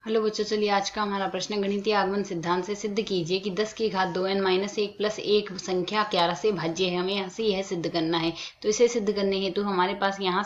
Hello बच्चों, चलिए आज का हमारा प्रश्न गणितीय आगमन सिद्धांत से सिद्ध कीजिए कि 10 की घात 2n-1 प्लस 1 संख्या 11 से भाज्य है। हमें यहाँ से यह सिद्ध करना है। तो इसे सिद्ध करने हेतु हमारे पास यहाँ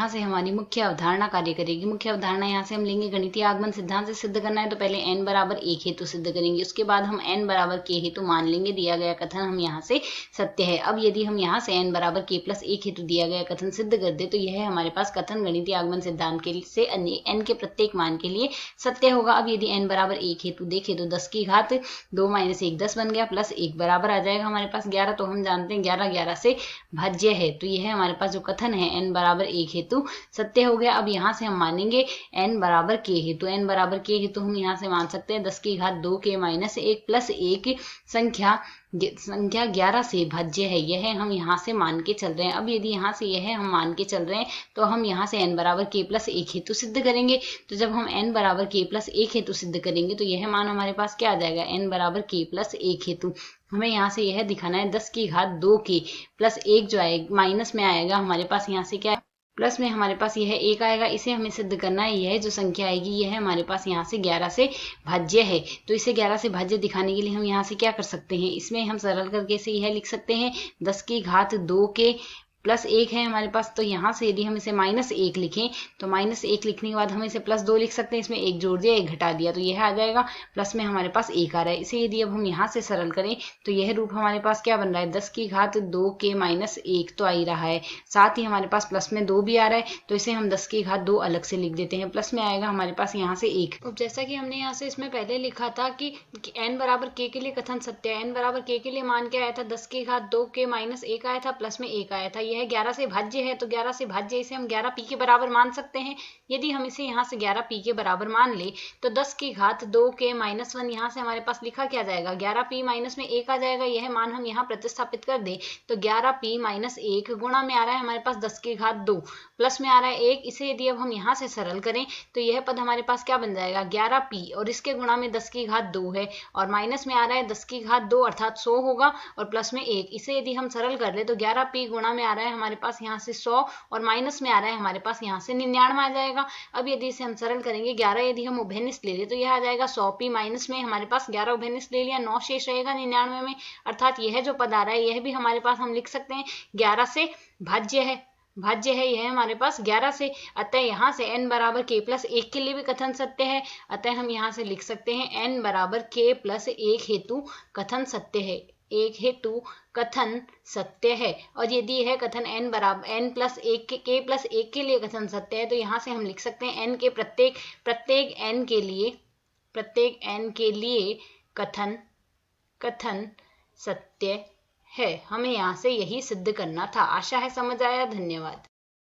से हमारी मुख्य अवधारणा कार्य करेगी। मुख्य अवधारणा यहाँ से हम लेंगे। गणितीय आगमन सिद्धांत से सिद्ध करना है तो पहले n बराबर 1 हेतु सिद्ध करेंगे। उसके बाद हम n बराबर k हेतु मान लेंगे। दिया गया कथन हम यहाँ से सत्य है। अब यदि हम यहाँ से n बराबर k प्लस 1 हेतु दिया गया कथन सिद्ध कर दे तो यह हमारे पास कथन गणितीय आगमन सिद्धांत के से n के प्रत्येक मान के लिए सत्य होगा। अब यदि n बराबर 1 हेतु देखें तो 10 की घात 2 - 1 10 बन गया, प्लस 1 बराबर आ जाएगा हमारे पास 11। तो हम जानते हैं 11 11 से भाज्य है। तो यह हमारे पास जो कथन है n बराबर 1 हेतु सत्य हो गया। अब यहाँ से हम मानेंगे n बराबर k हेतु। n बराबर k हेतु हम यहाँ से मान सकते हैं 10 की घात 2k - 1 प्लस 1 संख्या 11 से भाज्य है। यह हम यहाँ से मान के चल रहे हैं। अब यदि यहाँ से यह हम मान के चल रहे हैं तो हम यहाँ से n बराबर k प्लस 1 हेतु सिद्ध करेंगे। तो जब हम n बराबर k प्लस 1 हेतु सिद्ध करेंगे तो यह मान हमारे पास क्या आ जाएगा, n बराबर k प्लस 1 हेतु। हमें यहाँ से यह दिखाना है 10 की घात 2k प्लस 1 जो आएगा माइनस में आएगा हमारे पास यहाँ से क्या है, प्लस में हमारे पास यह 1 आएगा। इसे हमें सिद्ध करना है। यह जो संख्या आएगी यह हमारे पास यहाँ से 11 से भाज्य है। तो इसे 11 से भाज्य दिखाने के लिए हम यहाँ से क्या कर सकते हैं, इसमें हम सरल करके इसे यह लिख सकते हैं 10 की घात 2 के प्लस 1 है हमारे पास। तो यहाँ से यदि हम इसे -1 लिखें तो -1 लिखने के बाद हम इसे +2 लिख सकते हैं। इसमें 1 जोड़ दिया 1 घटा दिया तो यह आ जाएगा, प्लस में हमारे पास 1 आ रहा है। इसे यदि अब हम यहाँ से सरल करें तो यह रूप हमारे पास क्या बन रहा है, 10 की घात 2 के -1 तो आ ही रहा है, साथ ही हमारे पास प्लस में 2 भी आ रहा है। तो इसे हम 10 की घात 2 अलग से लिख देते हैं, प्लस में आएगा हमारे पास यहाँ से 1। अब जैसा कि हमने यहाँ से इसमें पहले लिखा था कि n बराबर k के लिए कथन सत्य है। n बराबर k के लिए मान क्या आया था, 10 की घात 2 के -1 आया था, प्लस में 1 आया था। यह 11 से भाज्य है तो 11 से भाज्य इसे हम 11 p के बराबर मान सकते हैं। यदि हम इसे यहाँ से 11 p के बराबर मान ले तो 10 की घात 2 के -1 यहाँ से हमारे पास लिखा क्या जाएगा, 11 p माइनस में 1 आ जाएगा। यह मान हम यहाँ प्रतिस्थापित कर दे तो 11 p - 1 गुणा में आ रहा है हमारे पास 10 की घात 2, प्लस में आ रहा है 1। इसे यदि अब हम यहाँ से सरल करें तो यह पद हमारे पास क्या बन जाएगा, 11 p और इसके गुणा में 10 की घात 2 है और माइनस में आ रहा है 10 की घात 2 अर्थात 100 होगा और प्लस में 1। इसे यदि हम सरल कर ले तो 11 p गुणा में आ रहा है हमारे पास यहाँ से 100 और माइनस में आ रहा है हमारे पास यहाँ से 99 आ जाएगा। अब यदि इसे हम सरल करेंगे 11 यदि हम उभयनिष्ठ ले ले तो यह आ जाएगा 100 p माइनस में हमारे पास 11 उभयनिष्ठ ले लिया, 9 शेष रहेगा 99 में, अर्थात यह जो पद आ रहा है यह भी हमारे पास हम लिख सकते हैं 11 से भाज्य है। यह हमारे पास 11 से। अतः यहाँ से n बराबर k प्लस 1 के लिए भी कथन सत्य है। अतः हम यहाँ से लिख सकते हैं n बराबर k प्लस 1 हेतु कथन सत्य है। एक हेतु कथन सत्य है। और यदि यह कथन n बराबर n प्लस 1 के k प्लस 1 के लिए कथन सत्य है तो यहाँ से हम लिख सकते हैं n के प्रत्येक n के लिए कथन सत्य है। हमें यहाँ से यही सिद्ध करना था। आशा है समझ आया। धन्यवाद।